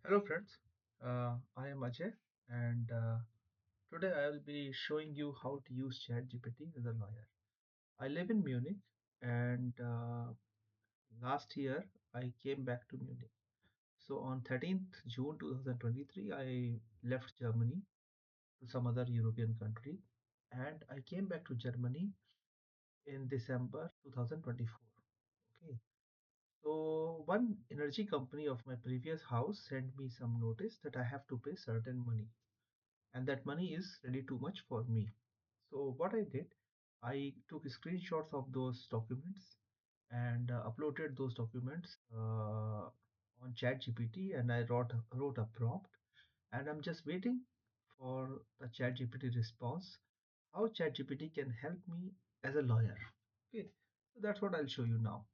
Hello, friends. I am Ajay, and today I will be showing you how to use ChatGPT as a lawyer. I live in Munich, and last year I came back to Munich. So on 13th June 2023, I left Germany to some other European country, and I came back to Germany in December 2024. Okay. So one energy company of my previous house sent me some notice that I have to pay certain money and that money is really too much for me. So what I did, I took screenshots of those documents and uploaded those documents on ChatGPT, and I wrote a prompt, and I'm just waiting for the ChatGPT response. How ChatGPT can help me as a lawyer. Okay, so that's what I'll show you now.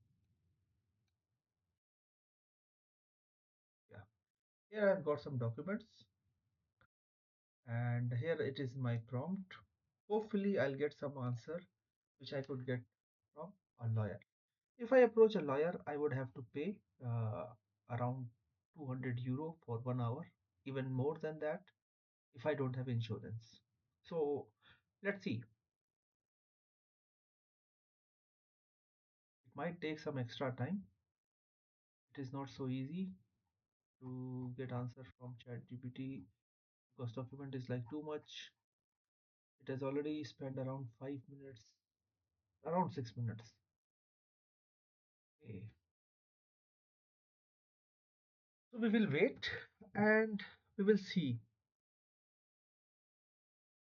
Yeah, here I've got some documents, and here it is my prompt. Hopefully, I'll get some answer which I could get from a lawyer. If I approach a lawyer, I would have to pay around 200 euro for 1 hour, even more than that if I don't have insurance. So let's see. It might take some extra time. It is not so easy to get answer from ChatGPT because document is like too much. It has already spent around 5 minutes, around 6 minutes. Okay. So we will wait and we will see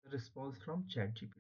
the response from ChatGPT.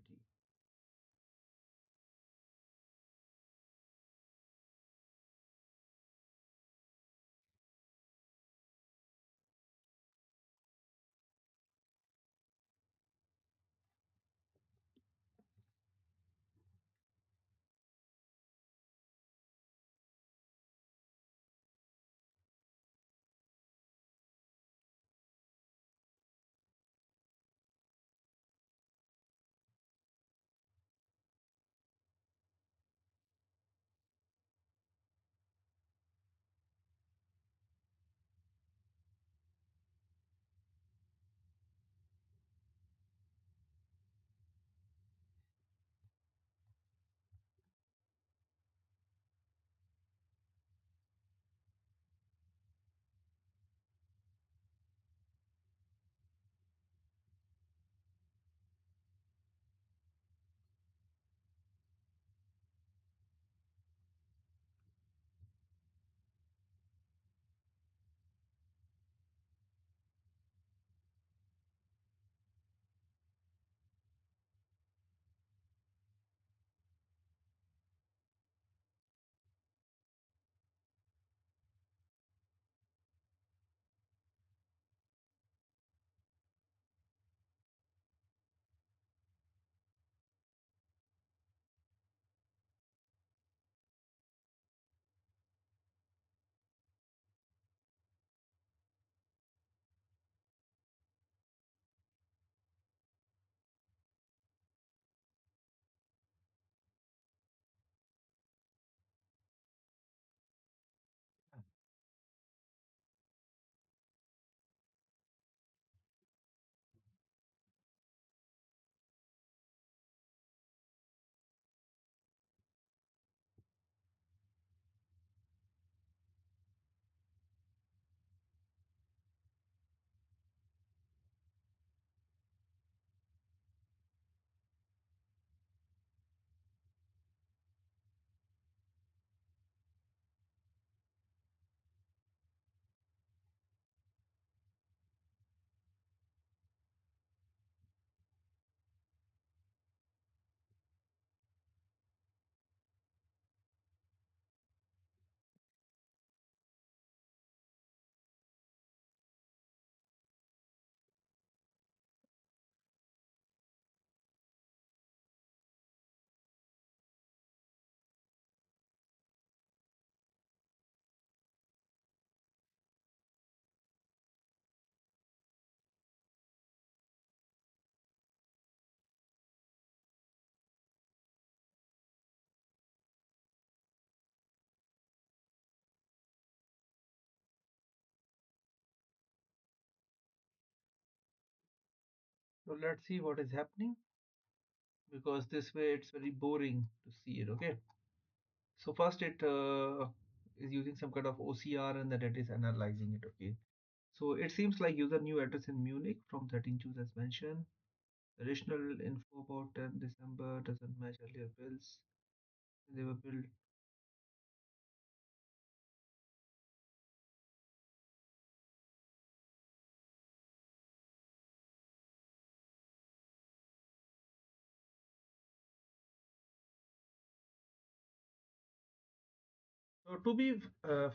So let's see what is happening, because this way it's very boring to see it. Okay. So first it is using some kind of OCR, and then it is analyzing it. Okay. So it seems like user new address in Munich from 13 June as mentioned. Additional info about 10 December doesn't match earlier bills. They were billed. So to be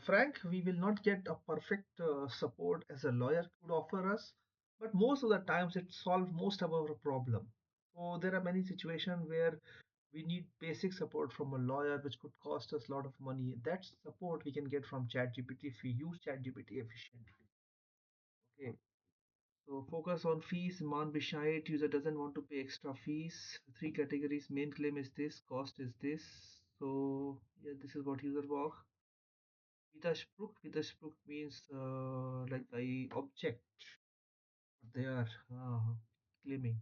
frank, we will not get a perfect support as a lawyer could offer us, but most of the times it solves most of our problem. So there are many situations where we need basic support from a lawyer, which could cost us a lot of money. That support we can get from ChatGPT if we use ChatGPT efficiently. Okay. So focus on fees, man Bescheid, user doesn't want to pay extra fees. Three categories, main claim is this, cost is this. So yeah, this is what user walk. Widerspruch means like I object what they are claiming.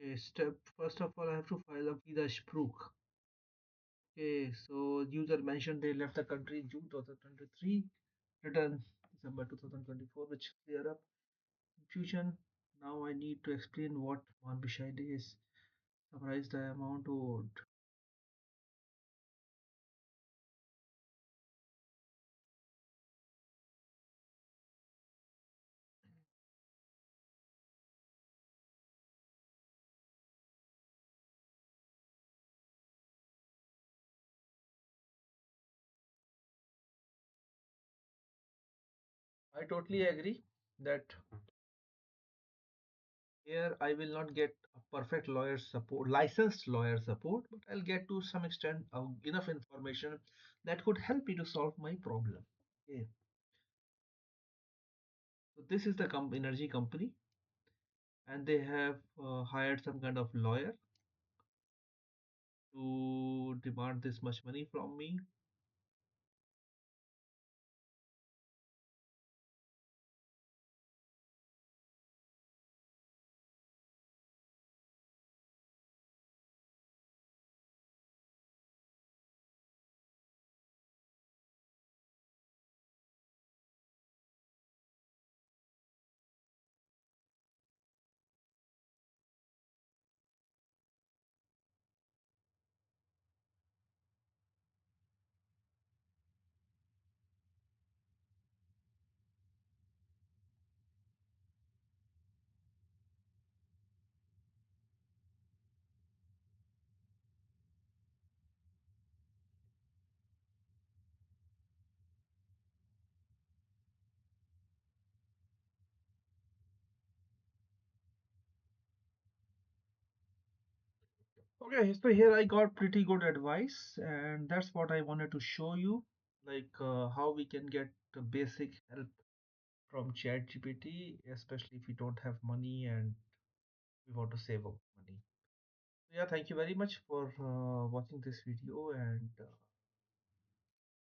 Okay, step first of all I have to file a Widerspruch. Okay, so user mentioned they left the country in June 2023, return December 2024, which clear up confusion. Now I need to explain what man Bescheid is. Summarize the amount owed. I totally agree that here I will not get a perfect lawyer support, licensed lawyer support, but I'll get to some extent enough information that could help me to solve my problem. Okay, so this is the energy company, and they have hired some kind of lawyer to demand this much money from me. Okay, so here I got pretty good advice, and that's what I wanted to show you, like how we can get the basic help from ChatGPT, especially if we don't have money and we want to save up money. Yeah, thank you very much for watching this video, and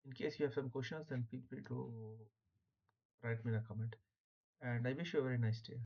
in case you have some questions, then feel free to write me in a comment. And I wish you a very nice day.